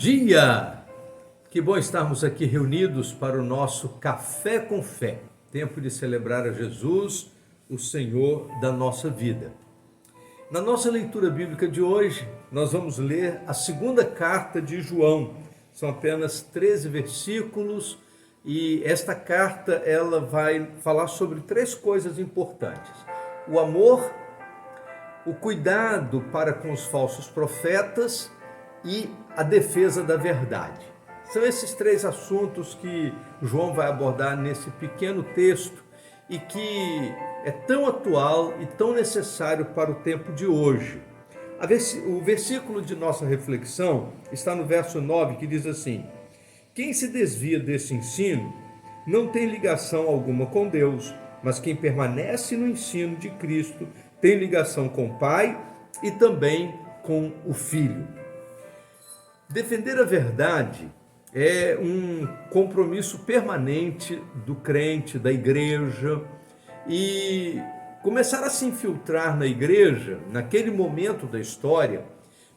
dia! Que bom estarmos aqui reunidos para o nosso Café com Fé, tempo de celebrar a Jesus, o Senhor da nossa vida. Na nossa leitura bíblica de hoje, nós vamos ler a segunda carta de João. São apenas 13 versículos e esta carta ela vai falar sobre três coisas importantes: o amor, o cuidado para com os falsos profetas e a defesa da verdade. São esses três assuntos que João vai abordar nesse pequeno texto e que é tão atual e tão necessário para o tempo de hoje. O versículo de nossa reflexão está no verso 9, que diz assim: quem se desvia desse ensino não tem ligação alguma com Deus, mas quem permanece no ensino de Cristo tem ligação com o Pai e também com o Filho. Defender a verdade é um compromisso permanente do crente, da igreja, e começar a se infiltrar na igreja, naquele momento da história,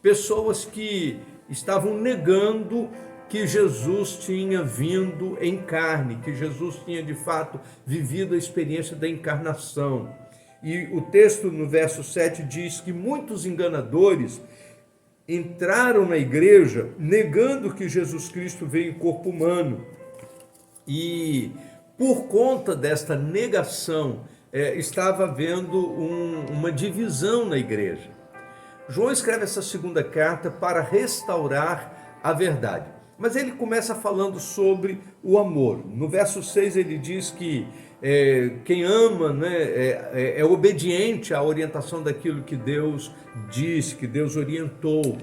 pessoas que estavam negando que Jesus tinha vindo em carne, que Jesus tinha de fato vivido a experiência da encarnação. E o texto no verso 7 diz que muitos enganadores entraram na igreja negando que Jesus Cristo veio em corpo humano. E por conta desta negação, estava havendo uma divisão na igreja. João escreve essa segunda carta para restaurar a verdade. Mas ele começa falando sobre o amor. No verso 6 ele diz que quem ama, né, é obediente à orientação daquilo que Deus disse, que Deus orientou.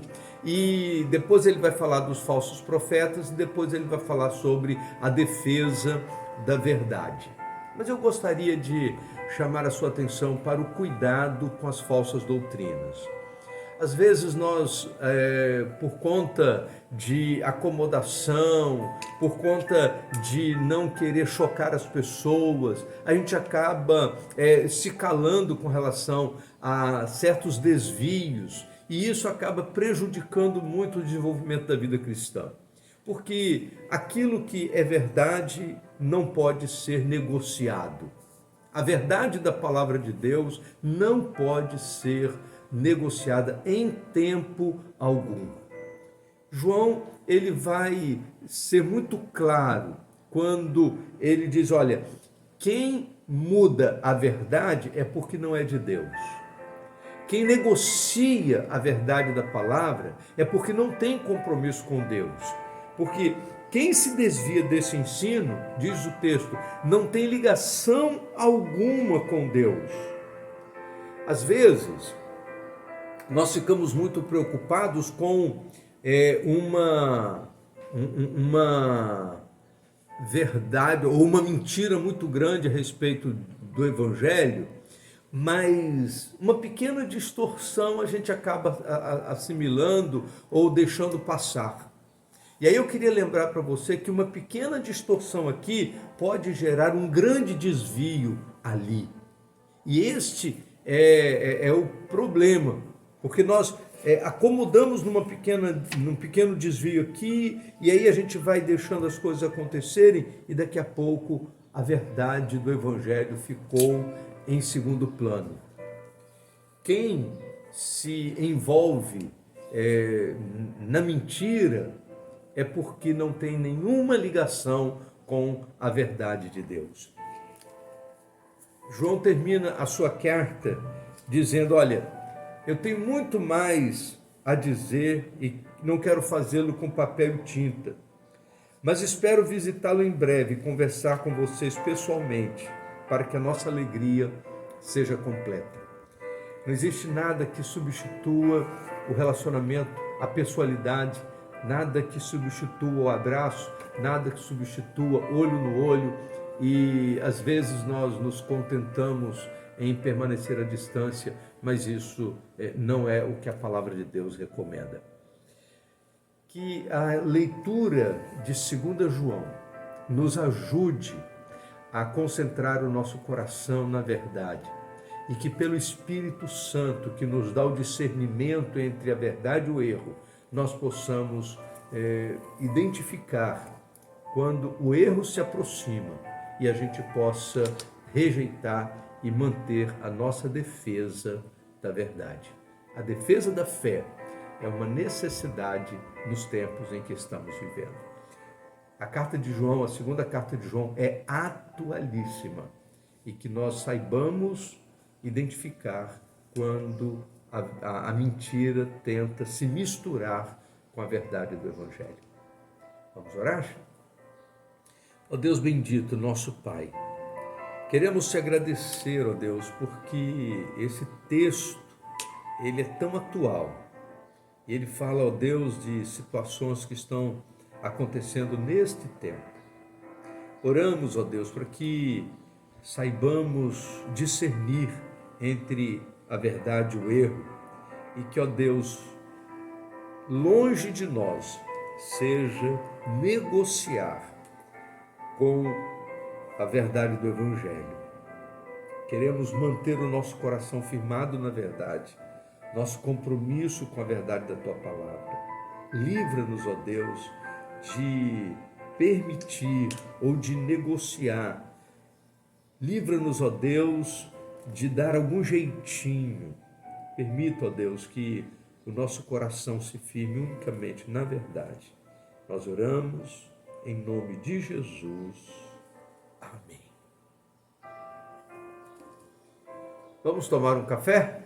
E depois ele vai falar dos falsos profetas e depois ele vai falar sobre a defesa da verdade. Mas eu gostaria de chamar a sua atenção para o cuidado com as falsas doutrinas. Às vezes nós, por conta de acomodação, por conta de não querer chocar as pessoas, a gente acaba se calando com relação a certos desvios, e isso acaba prejudicando muito o desenvolvimento da vida cristã. Porque aquilo que é verdade não pode ser negociado. A verdade da palavra de Deus não pode ser negociada em tempo algum. João, ele vai ser muito claro quando ele diz, olha, quem muda a verdade é porque não é de Deus. Quem negocia a verdade da palavra é porque não tem compromisso com Deus. Porque quem se desvia desse ensino, diz o texto, não tem ligação alguma com Deus. Às vezes, nós ficamos muito preocupados com uma verdade ou uma mentira muito grande a respeito do Evangelho, mas uma pequena distorção a gente acaba assimilando ou deixando passar. E aí eu queria lembrar para você que uma pequena distorção aqui pode gerar um grande desvio ali. E este é o problema, porque nós acomodamos num pequeno desvio aqui, e aí a gente vai deixando as coisas acontecerem, e daqui a pouco a verdade do Evangelho ficou em segundo plano. Quem se envolve na mentira é porque não tem nenhuma ligação com a verdade de Deus. João termina a sua carta dizendo, olha, eu tenho muito mais a dizer e não quero fazê-lo com papel e tinta, mas espero visitá-lo em breve e conversar com vocês pessoalmente, para que a nossa alegria seja completa. Não existe nada que substitua o relacionamento, a pessoalidade, nada que substitua o abraço, nada que substitua olho no olho, e às vezes nós nos contentamos em permanecer à distância, mas isso não é o que a palavra de Deus recomenda. Que a leitura de 2 João nos ajude a concentrar o nosso coração na verdade, e que pelo Espírito Santo, que nos dá o discernimento entre a verdade e o erro, nós possamos identificar quando o erro se aproxima e a gente possa rejeitar e manter a nossa defesa da verdade. A defesa da fé é uma necessidade nos tempos em que estamos vivendo. A carta de João, a segunda carta de João, é atualíssima e que nós saibamos identificar quando a mentira tenta se misturar com a verdade do Evangelho. Vamos orar? Ó Deus bendito, nosso Pai, queremos te agradecer, ó Deus, porque esse texto, ele é tão atual. Ele fala, ó Deus, de situações que estão acontecendo neste tempo. Oramos, ó Deus, para que saibamos discernir entre a verdade e o erro e que, ó Deus, longe de nós seja negociar com a verdade do Evangelho. Queremos manter o nosso coração firmado na verdade, nosso compromisso com a verdade da Tua Palavra. Livra-nos, ó Deus, de permitir ou de negociar. Livra-nos, ó Deus, de dar algum jeitinho. Permita, ó Deus, que o nosso coração se firme unicamente na verdade. Nós oramos em nome de Jesus. Amém. Vamos tomar um café?